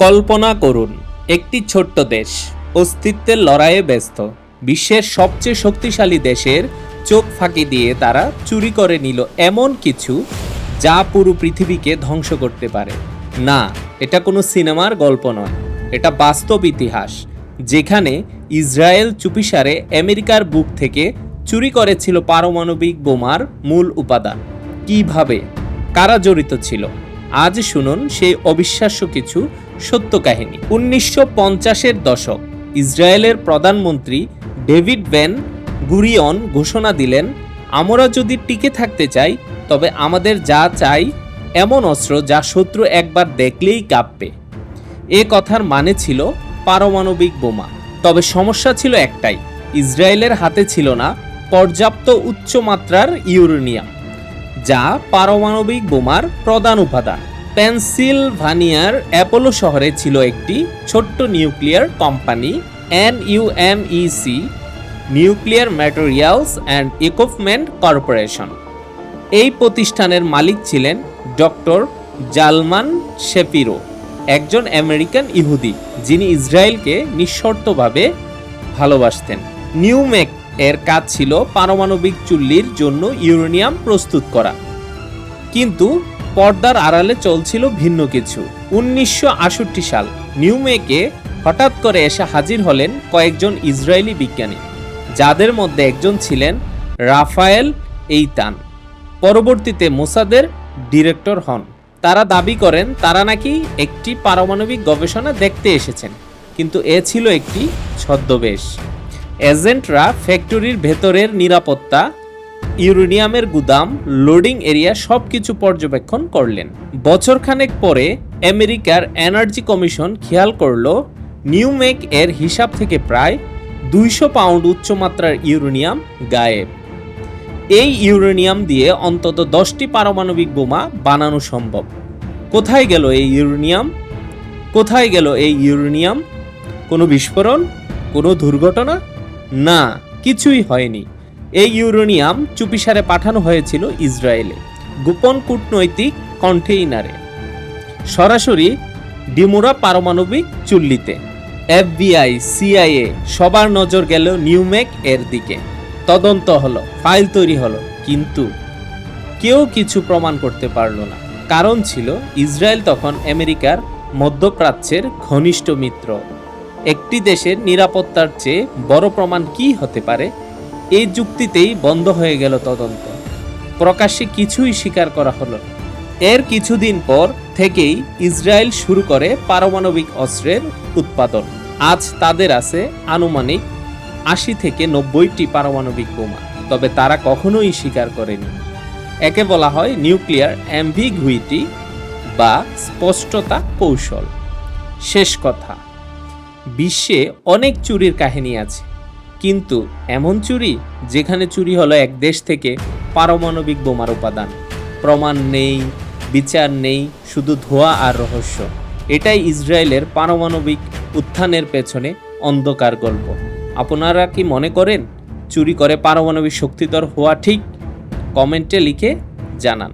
কল্পনা করুন, একটি ছোট্ট দেশ অস্তিত্বের লড়াইয়ে ব্যস্ত। বিশ্বের সবচেয়ে শক্তিশালী দেশের চোখ ফাঁকি দিয়ে তারা চুরি করে নিল এমন কিছু যা পুরো পৃথিবীকে ধ্বংস করতে পারে। না, এটা কোনো সিনেমার গল্প নয়, এটা বাস্তব ইতিহাস, যেখানে ইসরায়েল চুপিসারে আমেরিকার বুক থেকে চুরি করেছিল পারমাণবিক বোমার মূল উপাদান। কিভাবে, কারা জড়িত ছিল? আজ শুনুন সেই অবিশ্বাস্য কিছু সত্য কাহিনী। 1950-এর দশক, ইসরায়েলের প্রধানমন্ত্রী ডেভিড বেন গুরিয়ন ঘোষণা দিলেন, আমরা যদি টিকে থাকতে চাই তবে আমাদের যা চাই এমন অস্ত্র যা শত্রু একবার দেখলেই কাঁপবে। এ কথার মানে ছিল পারমাণবিক বোমা। তবে সমস্যা ছিল একটাই, ইসরায়েলের হাতে ছিল না পর্যাপ্ত উচ্চমাত্রার ইউরেনিয়াম, যা পারমাণবিক বোমার প্রধান উপাদান। পেনসিলভানিয়ার অ্যাপোলো শহরে ছিল একটি ছোট্ট nuclear company, NUMEC, nuclear materials and equipment corporation. এই প্রতিষ্ঠানের মালিক ছিলেন ডক্টর জালমান শেপিরো, একজন আমেরিকান ইহুদি যিনি ইসরায়েলকে নিঃশর্তভাবে ভালোবাসতেন। নিউমেক এর কাজ ছিল পারমাণবিক চুল্লির জন্য ইউরেনিয়াম প্রস্তুত করা, কিন্তু পর্দার আড়ালে চলছিল ভিন্ন কিছু। 1968 সাল, নিউমেকে হঠাৎ করে এসে হাজির হলেন কয়েকজন ইসরায়েলি বিজ্ঞানী, যাদের মধ্যে একজন ছিলেন রাফায়েল এইতান, পরবর্তীতে মোসাদের ডিরেক্টর হন। তারা দাবি করেন তারা নাকি একটি পারমাণবিক গবেষণা দেখতে এসেছেন, কিন্তু এ ছিল একটি ছদ্মবেশ। এজেন্টরা ফ্যাক্টরির ভেতরের নিরাপত্তা, ইউরেনিয়ামের গুদাম, লোডিং এরিয়া সবকিছু পর্যবেক্ষণ করলেন। বছরখানেক পরে আমেরিকার এনার্জি কমিশন খেয়াল করল নিউমেক এর হিসাব থেকে প্রায় 200 পাউন্ড উচ্চমাত্রার ইউরেনিয়াম গায়েব। এই ইউরেনিয়াম দিয়ে অন্তত 10টি পারমাণবিক বোমা বানানো সম্ভব। কোথায় গেল এই ইউরেনিয়াম? কোথায় গেল এই ইউরেনিয়াম? কোনো বিস্ফোরণ? কোনো দুর্ঘটনা? না, কিছুই হয়নি। এই ইউরেনিয়াম চুপিসারে পাঠানো হয়েছিল ইসরায়েলে, গোপন কূটনৈতিক কন্টেইনারে, সরাসরি ডিমোরা পারমাণবিক চুল্লিতে। FBI, CIA সবার নজর গেল নিউমেক এর দিকে। তদন্ত হলো, ফাইল তৈরি হলো, কিন্তু কেউ কিছু প্রমাণ করতে পারল না। কারণ ছিল ইসরায়েল তখন আমেরিকার মধ্যপ্রাচ্যের ঘনিষ্ঠ মিত্র। একটি দেশের নিরাপত্তার চেয়ে বড় প্রমাণ কি হতে পারে? এই যুক্তিতেই বন্ধ হয়ে গেল তদন্ত। প্রকাশ্যে কিছুই স্বীকার করা হলো। এর কিছুদিন পর থেকেই ইসরায়েল শুরু করে পারমাণবিক অস্ত্রের উৎপাদন। আজ তাদের আছে আনুমানিক 80 থেকে 90টি পারমাণবিক বোমা, তবে তারা কখনোই স্বীকার করেনি। একে বলা হয় নিউক্লিয়ার অ্যাম্বিগুইটি বা স্পষ্টতা কৌশল। শেষ কথা, বিশ্বে অনেক চুরির কাহিনী আছে, কিন্তু এমন চুরি যেখানে চুরি হলো এক দেশ থেকে পারমাণবিক বোমার উপাদান, প্রমাণ নেই, বিচার নেই, শুধু ধোঁয়া আর রহস্য। এটাই ইসরায়েলের পারমাণবিক উত্থানের পেছনে অন্ধকার গল্প। আপনারা কি মনে করেন চুরি করে পারমাণবিক শক্তিধর হওয়া ঠিক? কমেন্টে লিখে জানান।